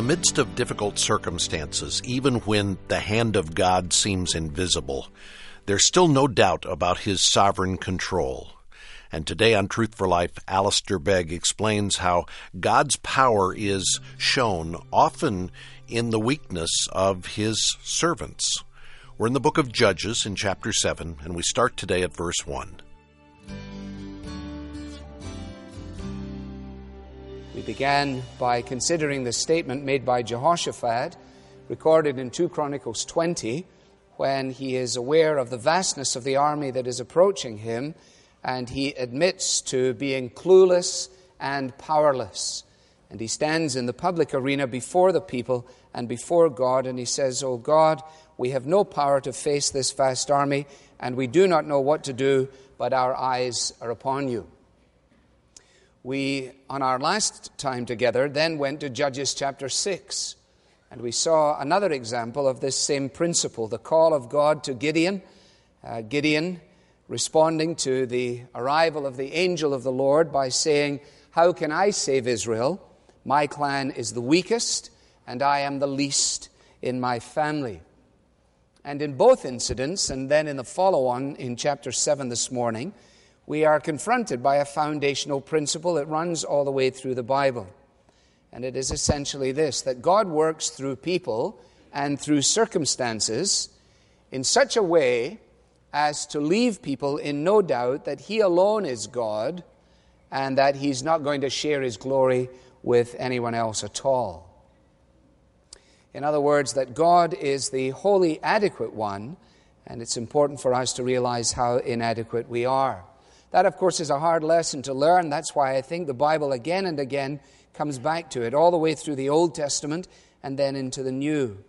midst of difficult circumstances, even when the hand of God seems invisible, there's still no doubt about His sovereign control. And today on Truth for Life, Alistair Begg explains how God's power is shown often in the weakness of His servants. We're in the book of Judges in chapter 7, and we start today at verse 1. We began by considering the statement made by Jehoshaphat, recorded in 2 Chronicles 20, when he is aware of the vastness of the army that is approaching him, and he admits to being clueless and powerless. And he stands in the public arena before the people and before God, and he says, "O God, we have no power to face this vast army, and we do not know what to do, but our eyes are upon you." We, on our last time together, then went to Judges chapter 6, and we saw another example of this same principle, the call of God to Gideon. Gideon responding to the arrival of the angel of the Lord by saying, "How can I save Israel? My clan is the weakest, and I am the least in my family." And in both incidents, and then in the follow-on in chapter 7 this morning, we are confronted by a foundational principle that runs all the way through the Bible. And it is essentially this, that God works through people and through circumstances in such a way as to leave people in no doubt that He alone is God and that He's not going to share His glory with anyone else at all. In other words, that God is the wholly adequate one, and it's important for us to realize how inadequate we are. That, of course, is a hard lesson to learn. That's why I think the Bible again and again comes back to it, all the way through the Old Testament and then into the New.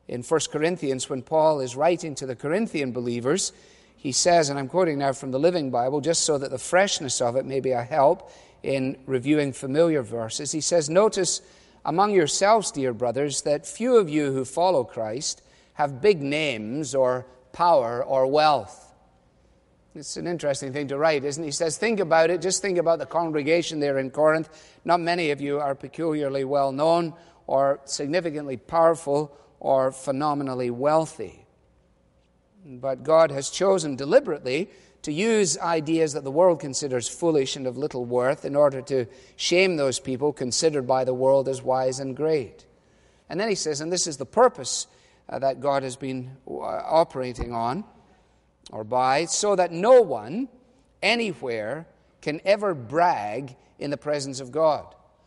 In 1 Corinthians, when Paul is writing to the Corinthian believers, he says, and I'm quoting now from the Living Bible, just so that the freshness of it may be a help in reviewing familiar verses, he says, "Notice among yourselves, dear brothers, that few of you who follow Christ have big names or power or wealth." It's an interesting thing to write, isn't it? He says, think about it. Just think about the congregation there in Corinth. Not many of you are peculiarly well known or significantly powerful or phenomenally wealthy. But God has chosen deliberately to use ideas that the world considers foolish and of little worth in order to shame those people considered by the world as wise and great. And then he says, and this is the purpose that God has been operating on, or by, so that no one anywhere can ever brag in the presence of God.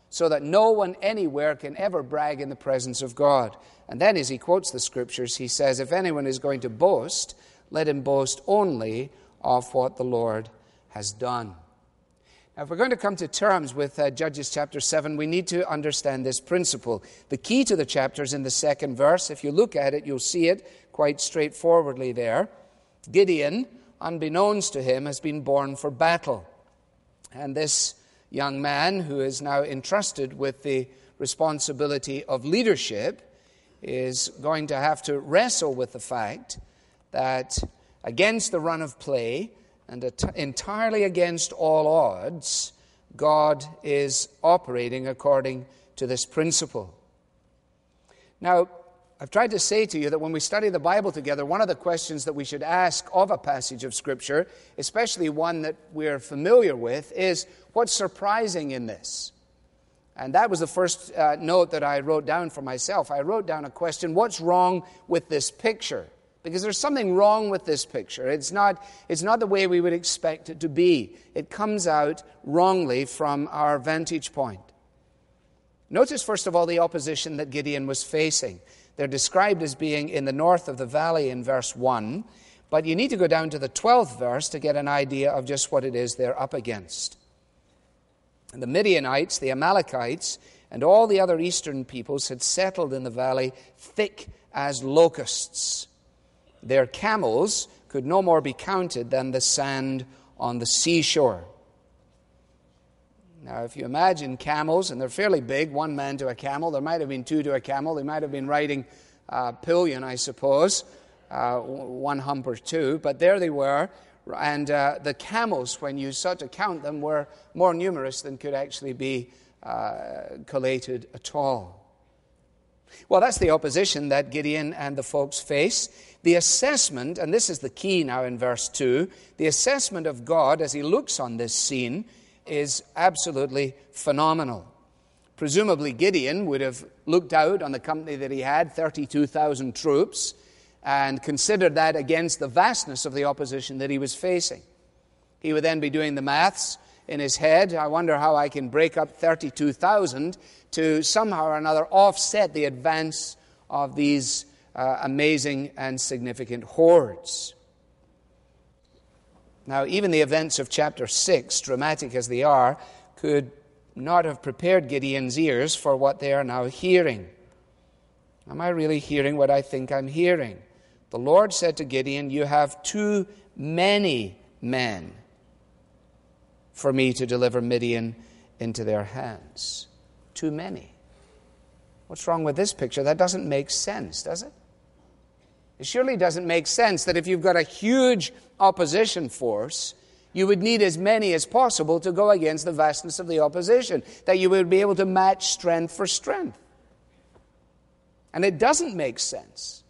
So that no one anywhere can ever brag in the presence of God. And then as he quotes the Scriptures, he says, if anyone is going to boast, let him boast only of what the Lord has done. Now, if we're going to come to terms with Judges chapter 7, we need to understand this principle. The key to the chapter is in the second verse. If you look at it, you'll see it quite straightforwardly there. Gideon, unbeknownst to him, has been born for battle. And this young man, who is now entrusted with the responsibility of leadership, is going to have to wrestle with the fact that against the run of play and entirely against all odds, God is operating according to this principle. Now, I've tried to say to you that when we study the Bible together, one of the questions that we should ask of a passage of Scripture, especially one that we're familiar with, is what's surprising in this? And that was the first note that I wrote down for myself. I wrote down a question, what's wrong with this picture? Because there's something wrong with this picture. It's not the way we would expect it to be. It comes out wrongly from our vantage point. Notice, first of all, the opposition that Gideon was facing. They're described as being in the north of the valley in verse 1, but you need to go down to the 12th verse to get an idea of just what it is they're up against. And the Midianites, the Amalekites, and all the other eastern peoples had settled in the valley thick as locusts. Their camels could no more be counted than the sand on the seashore. Now, if you imagine camels, and they're fairly big, one man to a camel, there might have been two to a camel, they might have been riding pillion, I suppose, one hump or two, but there they were, and the camels, when you sought to count them, were more numerous than could actually be collated at all. Well, that's the opposition that Gideon and the folks face. The assessment, and this is the key now in verse 2, the assessment of God as he looks on this scene is absolutely phenomenal. Presumably Gideon would have looked out on the company that he had, 32,000 troops, and considered that against the vastness of the opposition that he was facing. He would then be doing the maths in his head. I wonder how I can break up 32,000 to somehow or another offset the advance of these amazing and significant hordes. Now, even the events of chapter 6, dramatic as they are, could not have prepared Gideon's ears for what they are now hearing. Am I really hearing what I think I'm hearing? The Lord said to Gideon, "You have too many men for me to deliver Midian into their hands." Too many. What's wrong with this picture? That doesn't make sense, does it? It surely doesn't make sense that if you've got a huge opposition force, you would need as many as possible to go against the vastness of the opposition, that you would be able to match strength for strength. And it doesn't make sense.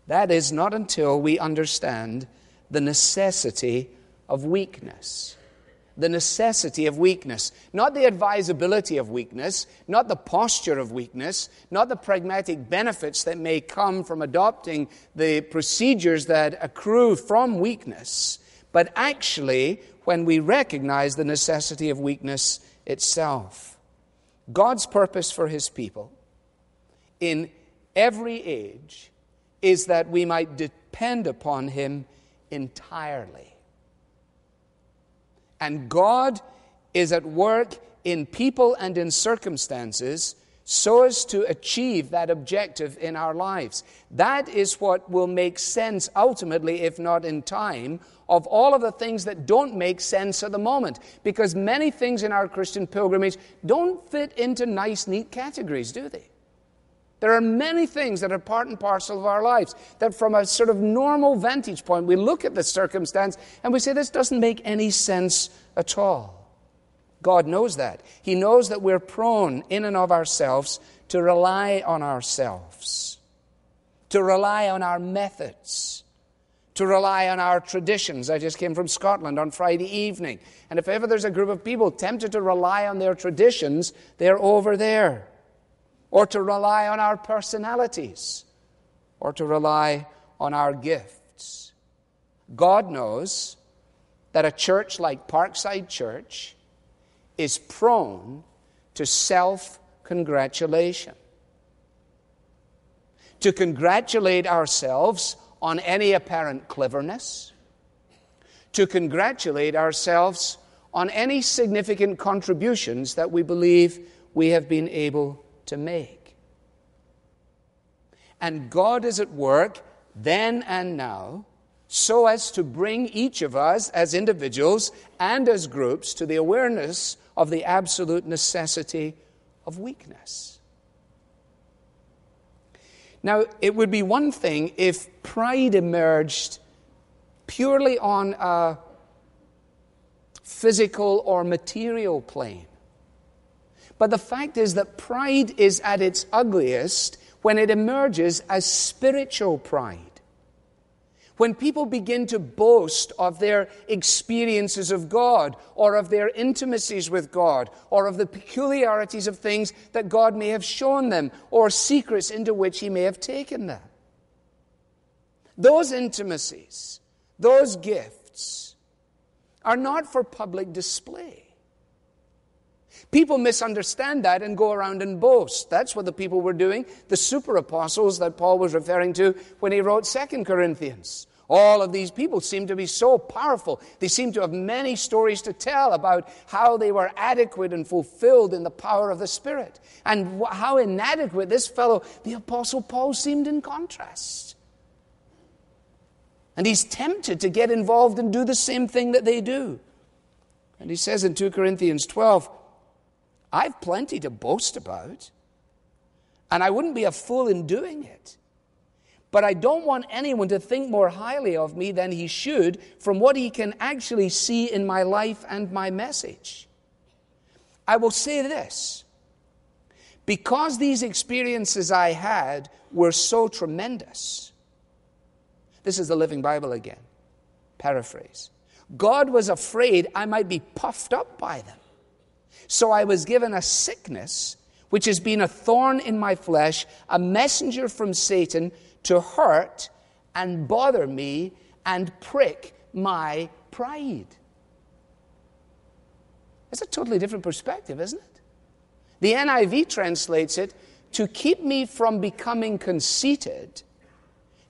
That is not until we understand the necessity of weakness. The necessity of weakness. Not the advisability of weakness, not the posture of weakness, not the pragmatic benefits that may come from adopting the procedures that accrue from weakness, but actually when we recognize the necessity of weakness itself. God's purpose for his people in every age is that we might depend upon him entirely. And God is at work in people and in circumstances so as to achieve that objective in our lives. That is what will make sense ultimately, if not in time, of all of the things that don't make sense at the moment. Because many things in our Christian pilgrimage don't fit into nice, neat categories, do they? There are many things that are part and parcel of our lives that from a sort of normal vantage point, we look at the circumstance and we say, this doesn't make any sense at all. God knows that. He knows that we're prone in and of ourselves to rely on ourselves, to rely on our methods, to rely on our traditions. I just came from Scotland on Friday evening, and if ever there's a group of people tempted to rely on their traditions, they're over there. Or to rely on our personalities, or to rely on our gifts. God knows that a church like Parkside Church is prone to self-congratulation. To congratulate ourselves on any apparent cleverness, to congratulate ourselves on any significant contributions that we believe we have been able to make. And God is at work then and now so as to bring each of us as individuals and as groups to the awareness of the absolute necessity of weakness. Now, it would be one thing if pride emerged purely on a physical or material plane. But the fact is that pride is at its ugliest when it emerges as spiritual pride. When people begin to boast of their experiences of God, or of their intimacies with God, or of the peculiarities of things that God may have shown them, or secrets into which he may have taken them. Those intimacies, those gifts, are not for public display. People misunderstand that and go around and boast. That's what the people were doing, the super apostles that Paul was referring to when he wrote 2 Corinthians. All of these people seem to be so powerful. They seem to have many stories to tell about how they were adequate and fulfilled in the power of the Spirit. And how inadequate this fellow, the Apostle Paul, seemed in contrast. And he's tempted to get involved and do the same thing that they do. And he says in 2 Corinthians 12, I've plenty to boast about, and I wouldn't be a fool in doing it. But I don't want anyone to think more highly of me than he should from what he can actually see in my life and my message. I will say this. because these experiences I had were so tremendous. This is the Living Bible again. Paraphrase. God was afraid I might be puffed up by them. So I was given a sickness, which has been a thorn in my flesh, a messenger from Satan to hurt and bother me and prick my pride. It's a totally different perspective, isn't it? The NIV translates it, to keep me from becoming conceited,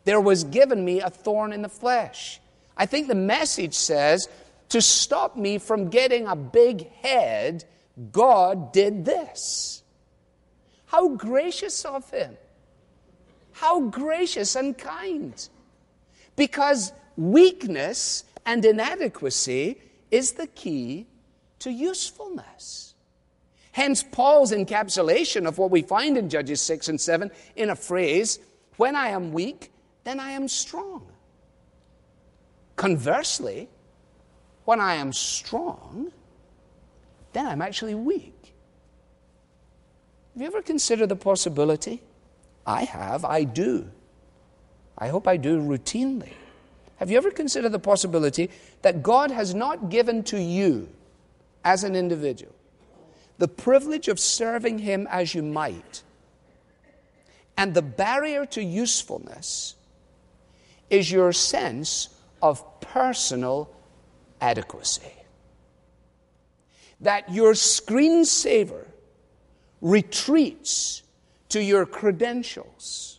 there was given me a thorn in the flesh. I think the Message says, to stop me from getting a big head, God did this. How gracious of Him. How gracious and kind. Because weakness and inadequacy is the key to usefulness. Hence Paul's encapsulation of what we find in Judges 6 and 7 in a phrase, when I am weak, then I am strong. Conversely, when I am strong, then I'm actually weak. Have you ever considered the possibility? I have, I do. I hope I do routinely. Have you ever considered the possibility that God has not given to you as an individual the privilege of serving Him as you might? And the barrier to usefulness is your sense of personal adequacy. That your screensaver retreats to your credentials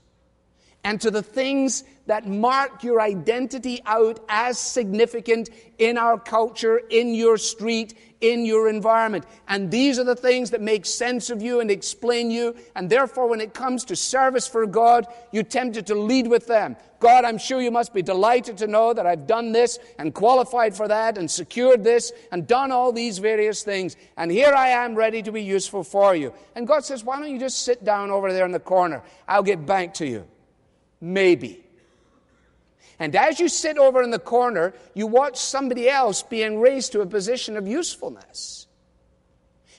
and to the things that mark your identity out as significant in our culture, in your street, in your environment. And these are the things that make sense of you and explain you. And therefore, when it comes to service for God, you're tempted to lead with them. God, I'm sure you must be delighted to know that I've done this and qualified for that and secured this and done all these various things. And here I am ready to be useful for you. And God says, why don't you just sit down over there in the corner? I'll get back to you. Maybe. And as you sit over in the corner, you watch somebody else being raised to a position of usefulness.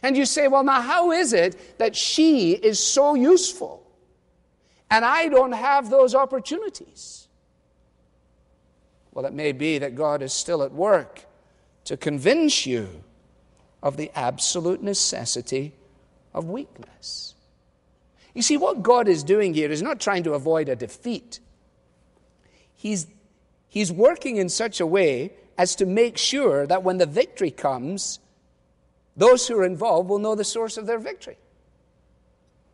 And you say, well, now how is it that she is so useful and I don't have those opportunities? Well, it may be that God is still at work to convince you of the absolute necessity of weakness. You see, what God is doing here is not trying to avoid a defeat. He's working in such a way as to make sure that when the victory comes, those who are involved will know the source of their victory.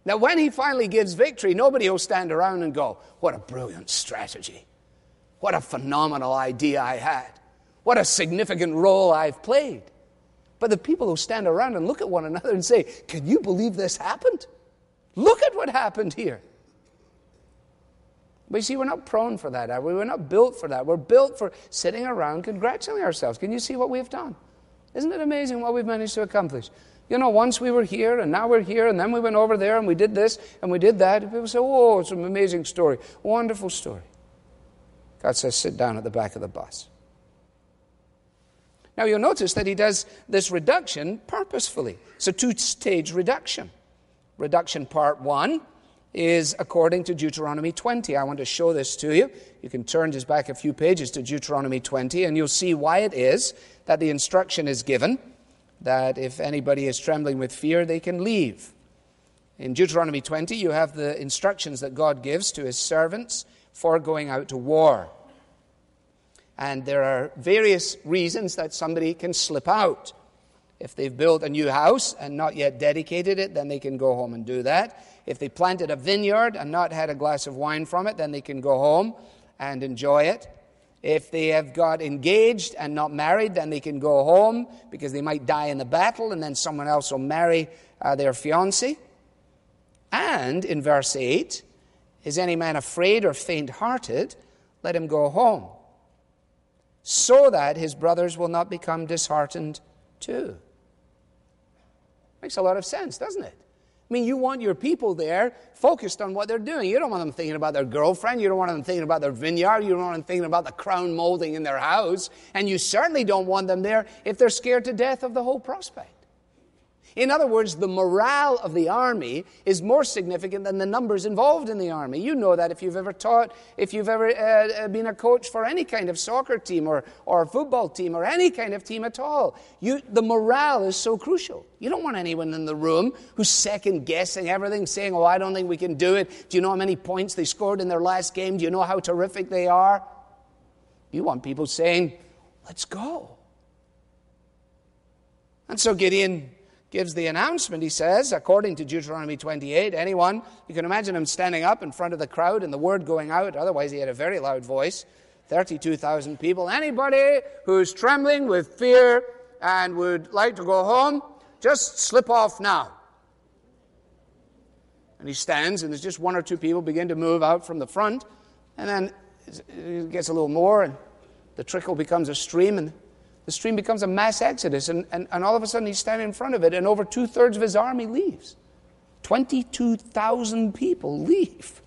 Now, when He finally gives victory, nobody will stand around and go, what a brilliant strategy. What a phenomenal idea I had. What a significant role I've played. But the people who stand around and look at one another and say, can you believe this happened? Look at what happened here. But you see, we're not prone for that, are we? We're not built for that. We're built for sitting around congratulating ourselves. Can you see what we've done? Isn't it amazing what we've managed to accomplish? You know, once we were here, and now we're here, and then we went over there, and we did this, and we did that. And people say, oh, it's an amazing story. Wonderful story. God says, sit down at the back of the bus. Now, you'll notice that He does this reduction purposefully. It's a two-stage reduction. Reduction part 1 is according to Deuteronomy 20. I want to show this to you. You can turn just back a few pages to Deuteronomy 20, and you'll see why it is that the instruction is given, that if anybody is trembling with fear, they can leave. In Deuteronomy 20, you have the instructions that God gives to His servants for going out to war. And there are various reasons that somebody can slip out. If they've built a new house and not yet dedicated it, then they can go home and do that. If they planted a vineyard and not had a glass of wine from it, then they can go home and enjoy it. If they have got engaged and not married, then they can go home because they might die in the battle and then someone else will marry their fiancé. And in verse 8, is any man afraid or faint-hearted? Let him go home, so that his brothers will not become disheartened too. Makes a lot of sense, doesn't it? I mean, you want your people there focused on what they're doing. You don't want them thinking about their girlfriend. You don't want them thinking about their vineyard. You don't want them thinking about the crown molding in their house. And you certainly don't want them there if they're scared to death of the whole prospect. In other words, the morale of the army is more significant than the numbers involved in the army. You know that if you've ever been a coach for any kind of soccer team or a football team or any kind of team at all. The morale is so crucial. You don't want anyone in the room who's second-guessing everything, saying, I don't think we can do it. Do you know how many points they scored in their last game? Do you know how terrific they are? You want people saying, let's go. And so Gideon gives the announcement. He says, according to Deuteronomy 28, anyone, you can imagine him standing up in front of the crowd and the word going out, otherwise he had a very loud voice, 32,000 people. Anybody who's trembling with fear and would like to go home, just slip off now. And he stands, and there's just one or two people begin to move out from the front, and then it gets a little more, and the trickle becomes a stream, and the stream becomes a mass exodus, and all of a sudden he's standing in front of it, and over 2/3 of his army leaves. 22,000 people leave.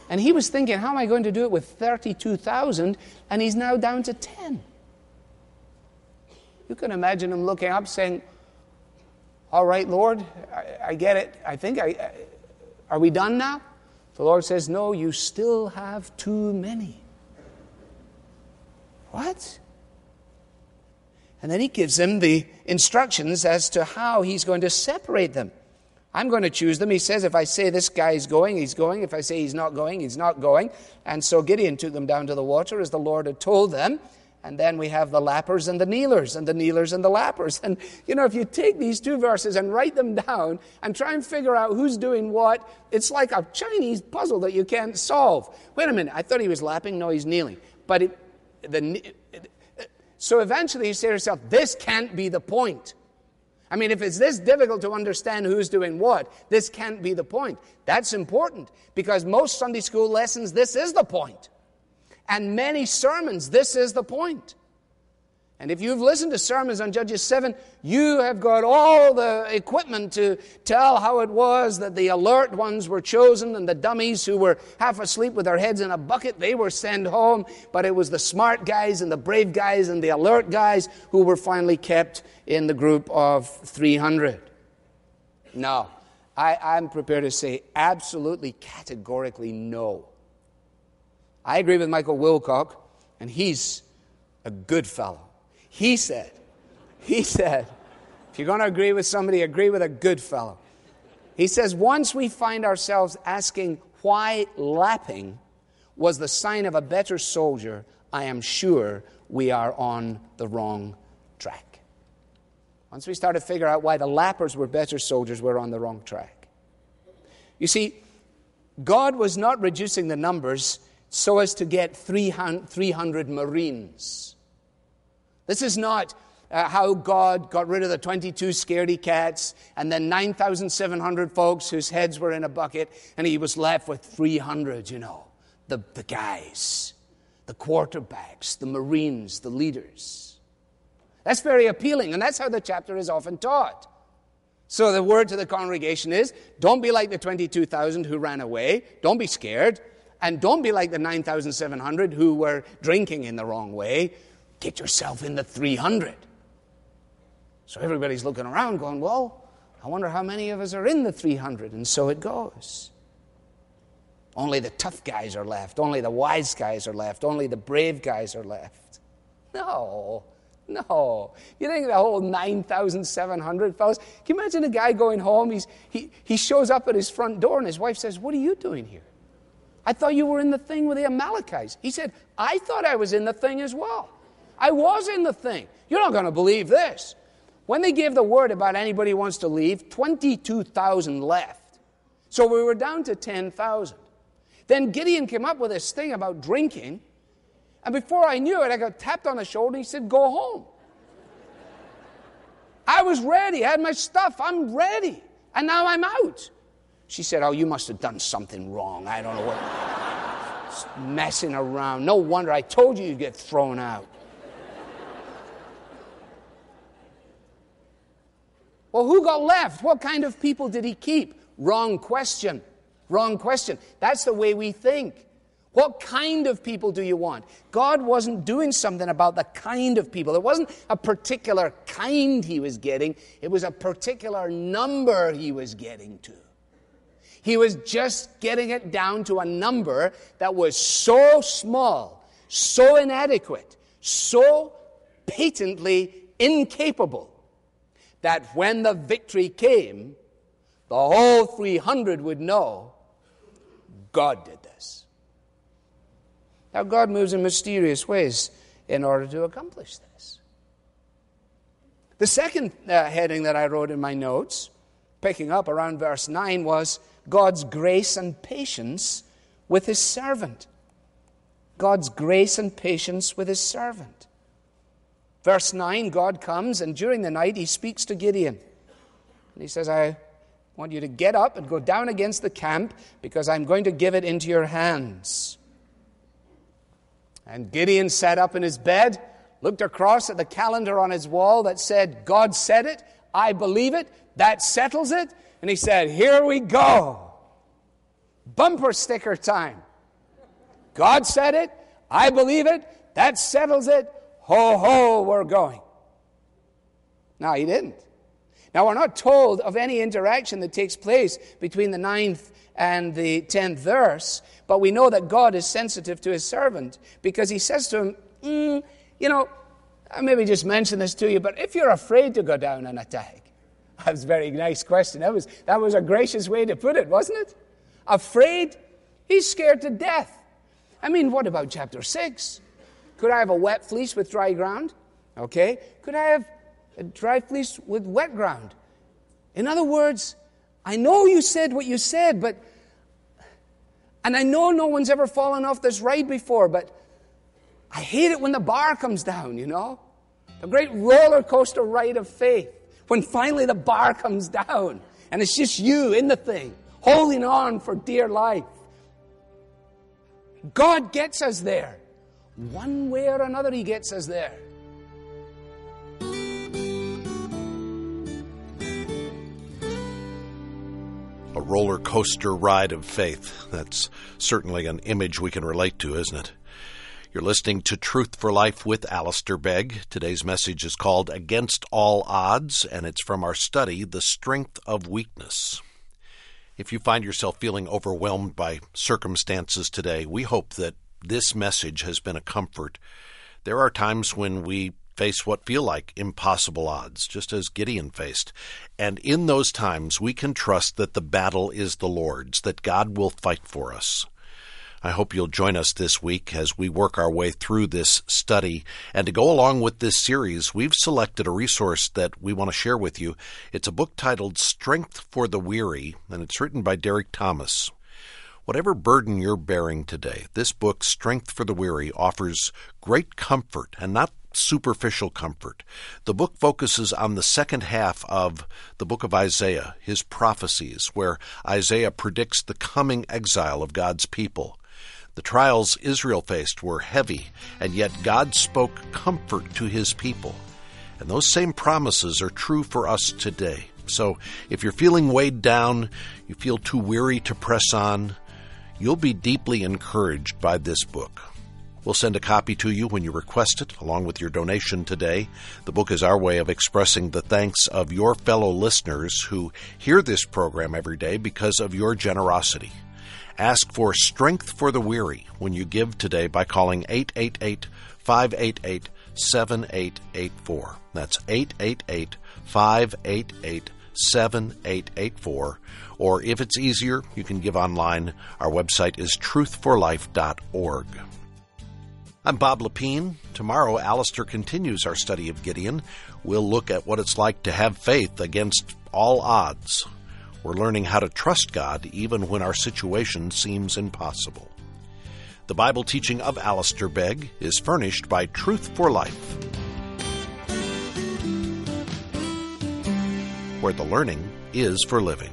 And he was thinking, how am I going to do it with 32,000? And he's now down to 10. You can imagine him looking up saying, all right, Lord, I get it. I think are we done now? The Lord says, no, you still have too many. What? And then he gives him the instructions as to how he's going to separate them. I'm going to choose them. He says, if I say this guy is going, he's going. If I say he's not going, he's not going. And so Gideon took them down to the water as the Lord had told them. And then we have the lappers and the kneelers, and the kneelers and the lappers. And, if you take these two verses and write them down and try and figure out who's doing what, it's like a Chinese puzzle that you can't solve. Wait a minute, I thought he was lapping. No, he's kneeling. But so eventually you say to yourself, this can't be the point. I mean, if it's this difficult to understand who's doing what, this can't be the point. That's important, because most Sunday school lessons, this is the point. And many sermons, this is the point. And if you've listened to sermons on Judges 7, you have got all the equipment to tell how it was that the alert ones were chosen and the dummies who were half asleep with their heads in a bucket, they were sent home. But it was the smart guys and the brave guys and the alert guys who were finally kept in the group of 300. No, I'm prepared to say absolutely, categorically no. I agree with Michael Wilcock, and he's a good fellow. He said, if you're going to agree with somebody, agree with a good fellow. He says, once we find ourselves asking why lapping was the sign of a better soldier, I am sure we are on the wrong track. Once we start to figure out why the lappers were better soldiers, we're on the wrong track. You see, God was not reducing the numbers so as to get 300 Marines. This is not how God got rid of the 22 scaredy cats and then 9,700 folks whose heads were in a bucket, and he was left with 300, the guys, the quarterbacks, the Marines, the leaders. That's very appealing, and that's how the chapter is often taught. So the word to the congregation is, don't be like the 22,000 who ran away. Don't be scared. And don't be like the 9,700 who were drinking in the wrong way. Get yourself in the 300. So everybody's looking around going, well, I wonder how many of us are in the 300. And so it goes. Only the tough guys are left. Only the wise guys are left. Only the brave guys are left. No. You think the whole 9,700 fellows? Can you imagine a guy going home? He shows up at his front door and his wife says, what are you doing here? I thought you were in the thing with the Amalekites. He said, I thought I was in the thing as well. I was in the thing. You're not going to believe this. When they gave the word about anybody who wants to leave, 22,000 left. So we were down to 10,000. Then Gideon came up with this thing about drinking. And before I knew it, I got tapped on the shoulder and he said, go home. I was ready. I had my stuff. I'm ready. And now I'm out. She said, oh, you must have done something wrong. I don't know what. Just messing around. No wonder I told you you'd get thrown out. Well, who got left? What kind of people did he keep? Wrong question. Wrong question. That's the way we think. What kind of people do you want? God wasn't doing something about the kind of people. It wasn't a particular kind he was getting. It was a particular number he was getting to. He was just getting it down to a number that was so small, so inadequate, so patently incapable, that when the victory came, the whole 300 would know God did this. Now, God moves in mysterious ways in order to accomplish this. The second heading that I wrote in my notes, picking up around verse 9, was God's grace and patience with his servant. God's grace and patience with his servant. Verse 9, God comes, and during the night he speaks to Gideon. And he says, I want you to get up and go down against the camp, because I'm going to give it into your hands. And Gideon sat up in his bed, looked across at the calendar on his wall that said, God said it, I believe it, that settles it. And he said, here we go. Bumper sticker time. God said it, I believe it, that settles it. Ho, ho, we're going. No, he didn't. Now, we're not told of any interaction that takes place between the 9th and the 10th verse, but we know that God is sensitive to his servant, because he says to him, I maybe just mention this to you, but if you're afraid to go down and attack, that was a very nice question. That was a gracious way to put it, wasn't it? Afraid? He's scared to death. I mean, what about chapter 6? Could I have a wet fleece with dry ground? Okay. Could I have a dry fleece with wet ground? In other words, I know you said what you said, and I know no one's ever fallen off this ride before, but I hate it when the bar comes down, The great roller coaster ride of faith, when finally the bar comes down, and it's just you in the thing, holding on for dear life. God gets us there. One way or another, he gets us there. A roller coaster ride of faith. That's certainly an image we can relate to, isn't it? You're listening to Truth for Life with Alistair Begg. Today's message is called Against All Odds, and it's from our study, The Strength of Weakness. If you find yourself feeling overwhelmed by circumstances today, we hope that this message has been a comfort. There are times when we face what feel like impossible odds, just as Gideon faced. And in those times, we can trust that the battle is the Lord's, that God will fight for us. I hope you'll join us this week as we work our way through this study. And to go along with this series, we've selected a resource that we want to share with you. It's a book titled Strength for the Weary, and it's written by Derek Thomas. Whatever burden you're bearing today, this book, Strength for the Weary, offers great comfort, and not superficial comfort. The book focuses on the second half of the book of Isaiah, his prophecies, where Isaiah predicts the coming exile of God's people. The trials Israel faced were heavy, and yet God spoke comfort to his people. And those same promises are true for us today. So if you're feeling weighed down, you feel too weary to press on, you'll be deeply encouraged by this book. We'll send a copy to you when you request it, along with your donation today. The book is our way of expressing the thanks of your fellow listeners who hear this program every day because of your generosity. Ask for Strength for the Weary when you give today by calling 888-588-7884. That's 888-588-7884. Or if it's easier, you can give online. Our website is truthforlife.org. I'm Bob Lepine. Tomorrow, Alistair continues our study of Gideon. We'll look at what it's like to have faith against all odds. We're learning how to trust God even when our situation seems impossible. The Bible teaching of Alistair Begg is furnished by Truth for Life, where the learning is for living.